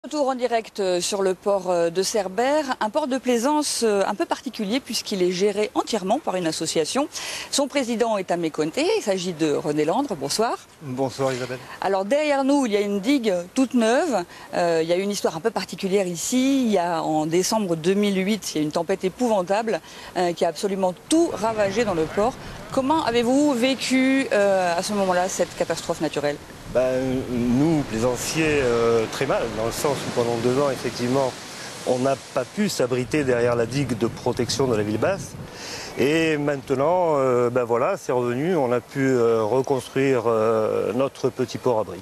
Retour en direct sur le port de Cerbère, un port de plaisance un peu particulier puisqu'il est géré entièrement par une association. Son président est à mes côtés, il s'agit de René Landre, bonsoir. Bonsoir Isabelle. Alors derrière nous, il y a une digue toute neuve, il y a une histoire un peu particulière ici. Il y a en décembre 2008, il y a une tempête épouvantable qui a absolument tout ravagé dans le port. Comment avez-vous vécu à ce moment-là cette catastrophe naturelle ? Nous, plaisanciers, très mal, dans le sens où pendant 2 ans, effectivement, on n'a pas pu s'abriter derrière la digue de protection de la ville basse. Et maintenant, voilà, c'est revenu, on a pu reconstruire notre petit port-abri.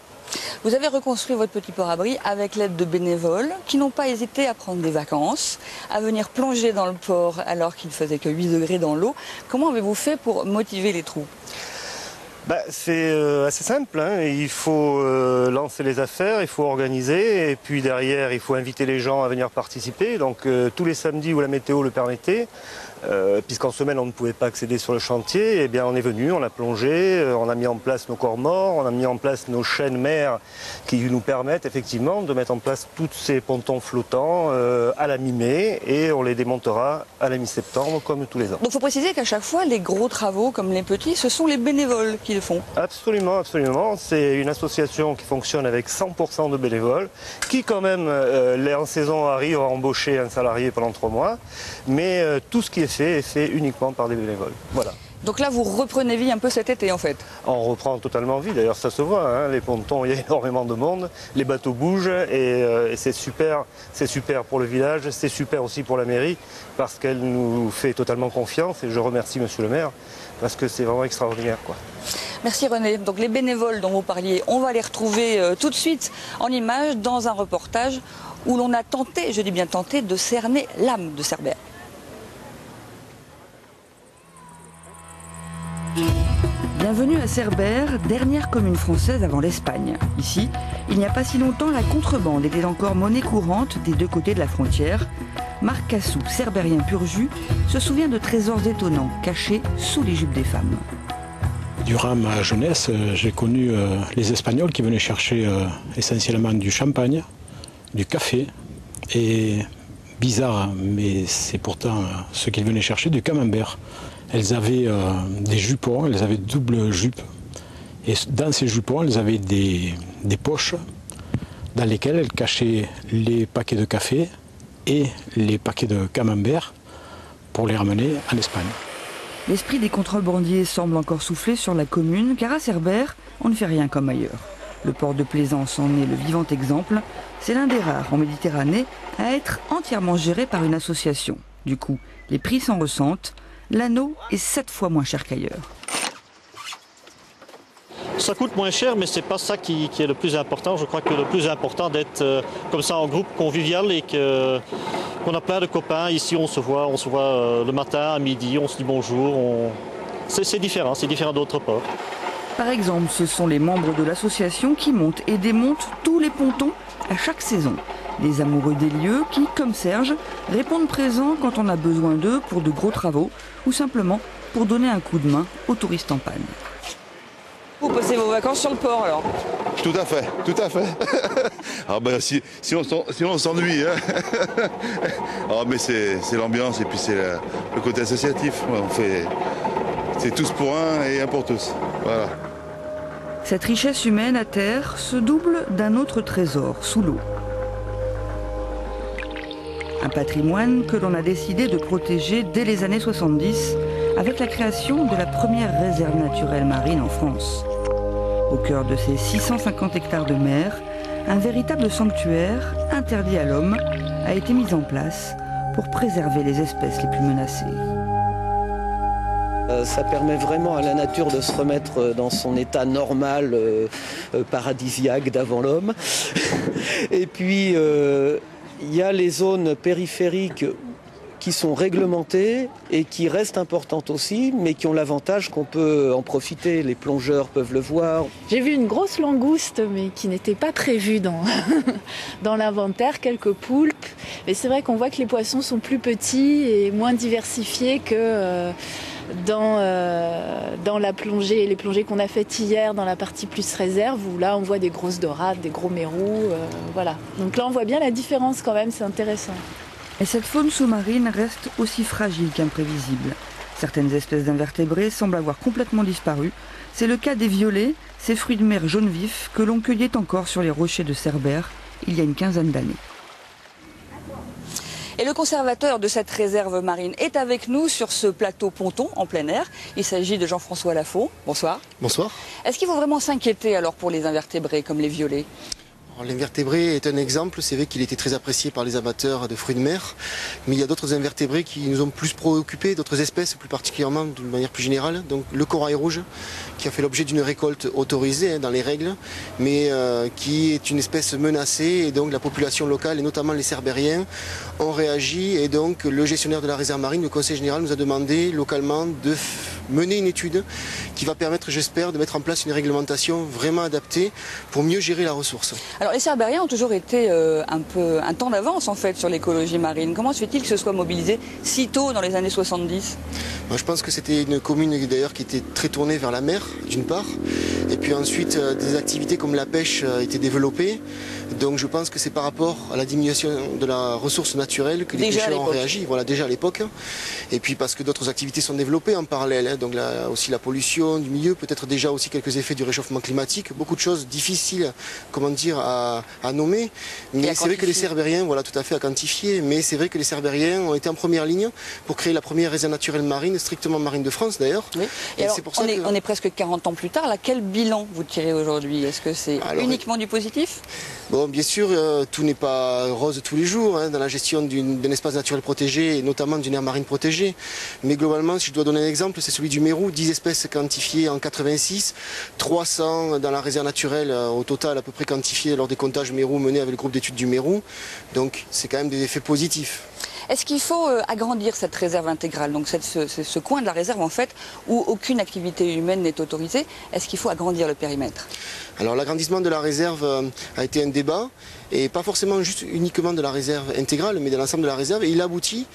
Vous avez reconstruit votre petit port-abri avec l'aide de bénévoles qui n'ont pas hésité à prendre des vacances, à venir plonger dans le port alors qu'il faisait que 8 degrés dans l'eau. Comment avez-vous fait pour motiver les troupes ? C'est assez simple, hein. Il faut lancer les affaires, il faut organiser et puis derrière il faut inviter les gens à venir participer. Donc tous les samedis où la météo le permettait, puisqu'en semaine on ne pouvait pas accéder sur le chantier, eh bien on est venu, on a plongé, on a mis en place nos corps morts, on a mis en place nos chaînes mères qui nous permettent effectivement de mettre en place tous ces pontons flottants à la mi-mai et on les démontera à la mi-septembre comme tous les ans. Donc il faut préciser qu'à chaque fois les gros travaux comme les petits, ce sont les bénévoles qui le font. Absolument, absolument. C'est une association qui fonctionne avec 100% de bénévoles, qui quand même, en saison arrive à embaucher un salarié pendant 3 mois, mais tout ce qui est fait uniquement par des bénévoles. Voilà. Donc là, vous reprenez vie un peu cet été en fait. On reprend totalement vie, d'ailleurs ça se voit, hein, les pontons, il y a énormément de monde, les bateaux bougent et c'est super pour le village, c'est super aussi pour la mairie parce qu'elle nous fait totalement confiance et je remercie monsieur le maire parce que c'est vraiment extraordinaire, quoi. Merci René. Donc les bénévoles dont vous parliez, on va les retrouver tout de suite en images dans un reportage où l'on a tenté, je dis bien tenté, de cerner l'âme de Cerbère. Bienvenue à Cerbère, dernière commune française avant l'Espagne. Ici, il n'y a pas si longtemps, la contrebande était encore monnaie courante des 2 côtés de la frontière. Marc Cassou, cerbérien pur jus, se souvient de trésors étonnants cachés sous les jupes des femmes. Durant ma jeunesse, j'ai connu les Espagnols qui venaient chercher essentiellement du champagne, du café et, bizarre, mais c'est pourtant ce qu'ils venaient chercher, du camembert. Elles avaient des jupons, elles avaient double jupe. Et dans ces jupons, elles avaient des poches dans lesquelles elles cachaient les paquets de café et les paquets de camembert pour les ramener en Espagne. L'esprit des contrebandiers semble encore souffler sur la commune, car à Cerbère, on ne fait rien comme ailleurs. Le port de plaisance en est le vivant exemple. C'est l'un des rares en Méditerranée à être entièrement géré par une association. Du coup, les prix s'en ressentent. L'anneau est 7 fois moins cher qu'ailleurs. Ça coûte moins cher, mais c'est pas ça qui est le plus important. Je crois que le plus important d'être comme ça en groupe convivial et qu'on a plein de copains. Ici, on se voit le matin, à midi, on se dit bonjour. C'est différent d'autres ports. Par exemple, ce sont les membres de l'association qui montent et démontent tous les pontons à chaque saison. Des amoureux des lieux qui, comme Serge, répondent présents quand on a besoin d'eux pour de gros travaux ou simplement pour donner un coup de main aux touristes en panne. Vous passez vos vacances sur le port alors ? Tout à fait, tout à fait. Ah si on s'ennuie. Hein. Ah mais c'est l'ambiance et puis c'est le côté associatif. C'est tous pour un et un pour tous. Voilà. Cette richesse humaine à terre se double d'un autre trésor sous l'eau. Un patrimoine que l'on a décidé de protéger dès les années 70 avec la création de la première réserve naturelle marine en France. Au cœur de ces 650 hectares de mer, un véritable sanctuaire interdit à l'homme a été mis en place pour préserver les espèces les plus menacées. Ça permet vraiment à la nature de se remettre dans son état normal, paradisiaque d'avant l'homme. Et puis, il y a les zones périphériques qui sont réglementées et qui restent importantes aussi, mais qui ont l'avantage qu'on peut en profiter. Les plongeurs peuvent le voir. J'ai vu une grosse langouste, mais qui n'était pas prévue dans l'inventaire, quelques poulpes. Mais c'est vrai qu'on voit que les poissons sont plus petits et moins diversifiés que dans la plongée, les plongées qu'on a faites hier dans la partie plus réserve, où là on voit des grosses dorades, des gros mérous, voilà. Donc là on voit bien la différence quand même, c'est intéressant. Et cette faune sous-marine reste aussi fragile qu'imprévisible. Certaines espèces d'invertébrés semblent avoir complètement disparu. C'est le cas des violets, ces fruits de mer jaune vif que l'on cueillait encore sur les rochers de Cerbère il y a une quinzaine d'années. Et le conservateur de cette réserve marine est avec nous sur ce plateau ponton en plein air. Il s'agit de Jean-François Lafaux. Bonsoir. Bonsoir. Est-ce qu'il faut vraiment s'inquiéter alors pour les invertébrés comme les violets ? L'invertébré est un exemple, c'est vrai qu'il était très apprécié par les amateurs de fruits de mer, mais il y a d'autres invertébrés qui nous ont plus préoccupés, d'autres espèces plus particulièrement, d'une manière plus générale. Donc le corail rouge, qui a fait l'objet d'une récolte autorisée dans les règles, mais qui est une espèce menacée, et donc la population locale, et notamment les Cerbériens, ont réagi, et donc le gestionnaire de la réserve marine, le conseil général, nous a demandé localement de mener une étude qui va permettre, j'espère, de mettre en place une réglementation vraiment adaptée pour mieux gérer la ressource. Alors les Cerbériens ont toujours été un temps d'avance en fait sur l'écologie marine. Comment se fait-il que ce soit mobilisé si tôt dans les années 70 ? Moi, je pense que c'était une commune d'ailleurs qui était très tournée vers la mer, d'une part, et puis ensuite des activités comme la pêche étaient développées. Donc je pense que c'est par rapport à la diminution de la ressource naturelle que les pêcheurs ont réagi, voilà, déjà à l'époque. Et puis parce que d'autres activités sont développées en parallèle, hein. Donc là aussi la pollution du milieu, peut-être déjà aussi quelques effets du réchauffement climatique, beaucoup de choses difficiles, comment dire, à nommer. Mais c'est vrai que les Cerbériens, voilà, tout à fait à quantifier, mais c'est vrai que les Cerbériens ont été en première ligne pour créer la première réserve naturelle marine, strictement marine de France d'ailleurs. Oui. Et alors, on est presque 40 ans plus tard, là, quel bilan vous tirez aujourd'hui ? Est-ce que c'est uniquement du positif ? Bon, bien sûr, tout n'est pas rose tous les jours dans la gestion d'un espace naturel protégé et notamment d'une aire marine protégée. Mais globalement, si je dois donner un exemple, c'est celui du mérou. 10 espèces quantifiées en 86, 300 dans la réserve naturelle au total à peu près quantifiées lors des comptages mérou menés avec le groupe d'études du Mérou. Donc c'est quand même des effets positifs. Est-ce qu'il faut agrandir cette réserve intégrale, donc ce coin de la réserve en fait où aucune activité humaine n'est autorisée? Est-ce qu'il faut agrandir le périmètre? Alors l'agrandissement de la réserve a été un débat, et pas forcément juste uniquement de la réserve intégrale, mais de l'ensemble de la réserve, et il aboutit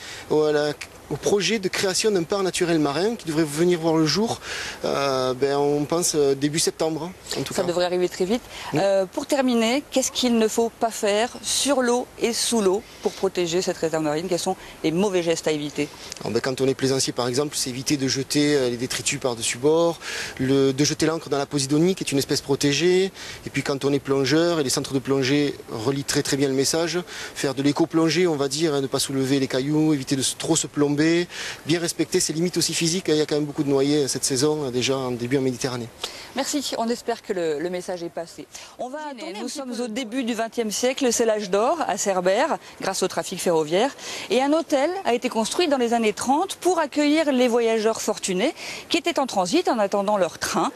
au projet de création d'un parc naturel marin qui devrait venir voir le jour, on pense début septembre en tout cas. Ça devrait arriver très vite. Oui. Pour terminer, qu'est-ce qu'il ne faut pas faire sur l'eau et sous l'eau pour protéger cette réserve marine? Quels sont les mauvais gestes à éviter? Alors, quand on est plaisancier par exemple, c'est éviter de jeter les détritus par-dessus bord, de jeter l'ancre dans la posidonie qui est une espèce protégée, et puis quand on est plongeur, et les centres de plongée relient très très bien le message, faire de l'éco-plongée on va dire, ne pas soulever les cailloux, éviter de trop se plomber, bien respecter ses limites aussi physiques. Il y a quand même beaucoup de noyés cette saison, déjà en début en Méditerranée. Merci, on espère que le message est passé. Nous sommes au début du XXe siècle, c'est l'âge d'or à Cerbère, grâce au trafic ferroviaire. Et un hôtel a été construit dans les années 30 pour accueillir les voyageurs fortunés qui étaient en transit en attendant leur train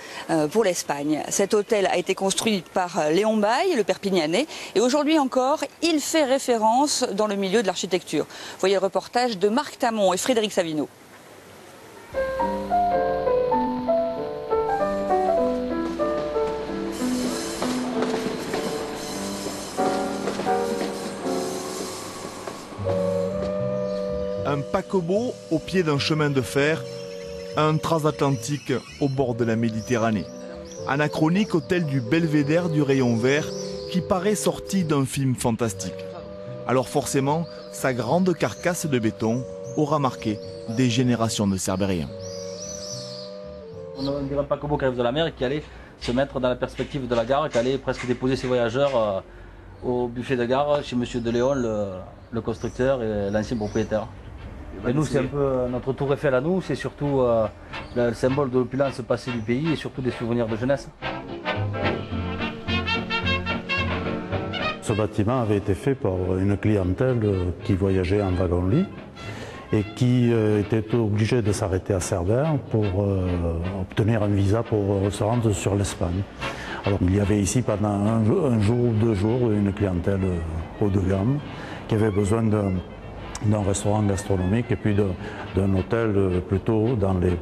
pour l'Espagne. Cet hôtel a été construit par Léon Baille, le Perpignanais, et aujourd'hui encore, il fait référence dans le milieu de l'architecture. Voyez le reportage de Marc Tamon et Frédéric Savino. Un paquebot au pied d'un chemin de fer, un transatlantique au bord de la Méditerranée. Anachronique hôtel du Belvédère du Rayon Vert qui paraît sorti d'un film fantastique. Alors forcément, sa grande carcasse de béton aura marqué des générations de Cerbériens. On dirait un paquebot qui arrive de la mer et qui allait se mettre dans la perspective de la gare, qui allait presque déposer ses voyageurs au buffet de gare chez M. Deléon, le constructeur et l'ancien propriétaire. Et nous, c'est un peu notre tour Eiffel à nous, c'est surtout le symbole de l'opulence passée du pays et surtout des souvenirs de jeunesse. Ce bâtiment avait été fait par une clientèle qui voyageait en wagon-lit et qui était obligée de s'arrêter à Cerbère pour obtenir un visa pour se rendre sur l'Espagne. Alors, il y avait ici pendant un jour ou 2 jours une clientèle haut de gamme qui avait besoin d'un restaurant gastronomique et puis d'un hôtel plutôt dans les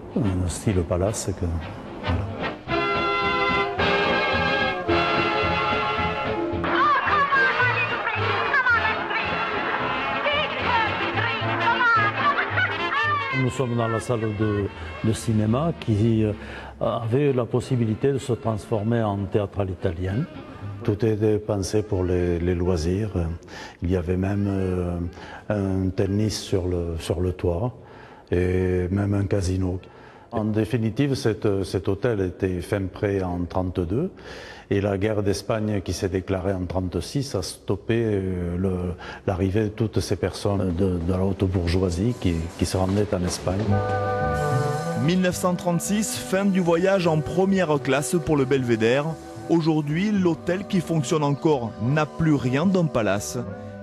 styles palace. Voilà. nous sommes dans la salle de cinéma qui avait la possibilité de se transformer en théâtre à l'italienne. Tout était pensé pour les loisirs. Il y avait même un tennis sur le toit et même un casino. En définitive, cet hôtel était fin prêt en 1932 et la guerre d'Espagne qui s'est déclarée en 1936 a stoppé l'arrivée de toutes ces personnes de la haute bourgeoisie qui se rendaient en Espagne. 1936, fin du voyage en première classe pour le Belvédère. Aujourd'hui, l'hôtel qui fonctionne encore n'a plus rien d'un palace,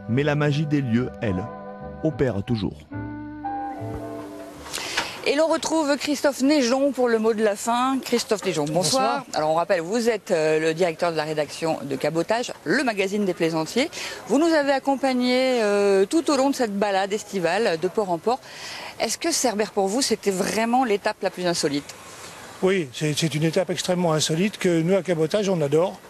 mais la magie des lieux, elle, opère toujours. Et l'on retrouve Christophe Néjon pour le mot de la fin. Christophe Néjon, bonsoir. Alors on rappelle, vous êtes le directeur de la rédaction de Cabotage, le magazine des plaisanciers. Vous nous avez accompagnés tout au long de cette balade estivale de port en port. Est-ce que Cerbère pour vous, c'était vraiment l'étape la plus insolite ? Oui, c'est une étape extrêmement insolite que nous, à Cabotage, on adore.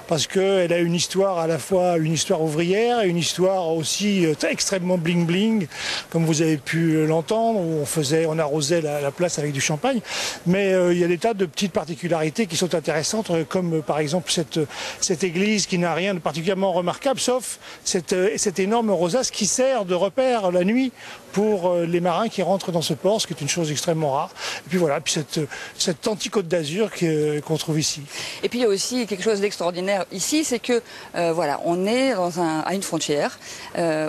Parce qu'elle a une histoire, à la fois une histoire ouvrière et une histoire aussi extrêmement bling-bling, comme vous avez pu l'entendre, où on arrosait la place avec du champagne. Mais il y a des tas de petites particularités qui sont intéressantes, comme par exemple cette église qui n'a rien de particulièrement remarquable, sauf cette énorme rosace qui sert de repère la nuit pour les marins qui rentrent dans ce port, ce qui est une chose extrêmement rare. Et puis voilà, puis cette anti-Côte d'Azur qu'on trouve ici. Et puis il y a aussi quelque chose d'extraordinaire ici, c'est que voilà, on est à une frontière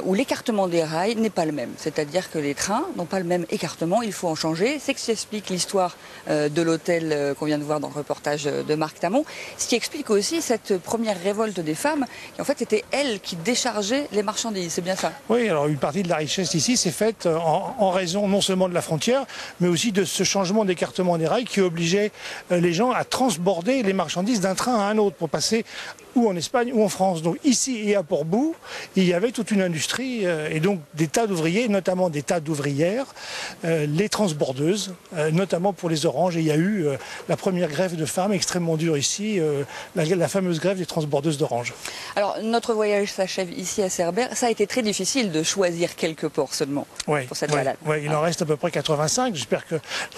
où l'écartement des rails n'est pas le même. C'est-à-dire que les trains n'ont pas le même écartement, il faut en changer. C'est ce qui explique l'histoire de l'hôtel qu'on vient de voir dans le reportage de Marc Tamon. Ce qui explique aussi cette première révolte des femmes, qui en fait c'était elles qui déchargeaient les marchandises, c'est bien ça? Oui, alors une partie de la richesse ici s'est faite en raison non seulement de la frontière, mais aussi de ce changement d'écartement des rails qui obligeait les gens à transborder les marchandises d'un train à un autre pour passer ou en Espagne ou en France. Donc ici et à Port-Bou, il y avait toute une industrie et donc des tas d'ouvriers, notamment des tas d'ouvrières, les transbordeuses, notamment pour les oranges. Et il y a eu la première grève de femmes extrêmement dure ici, la fameuse grève des transbordeuses d'oranges. Alors notre voyage s'achève ici à Cerbère. Ça a été très difficile de choisir quelques ports seulement pour cette balade. Oui, il en reste à peu près 85. J'espère que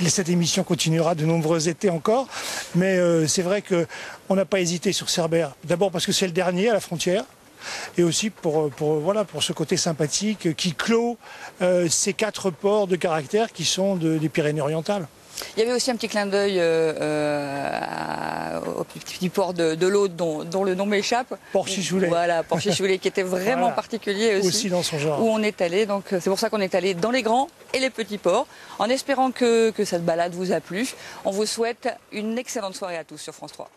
cette émission continuera de nombreux étés encore. Mais c'est vrai qu'on n'a pas hésité sur Cerbère. D'abord parce que c'est le dernier à la frontière. Et aussi pour ce côté sympathique qui clôt ces 4 ports de caractère qui sont des Pyrénées-Orientales. Il y avait aussi un petit clin d'œil au petit port de l'Aude dont le nom m'échappe. Port Chichoulet. Voilà, Port Chichoulet qui était vraiment particulier aussi dans son genre. Où on est allé. Donc c'est pour ça qu'on est allé dans les grands et les petits ports. En espérant que cette balade vous a plu. On vous souhaite une excellente soirée à tous sur France 3.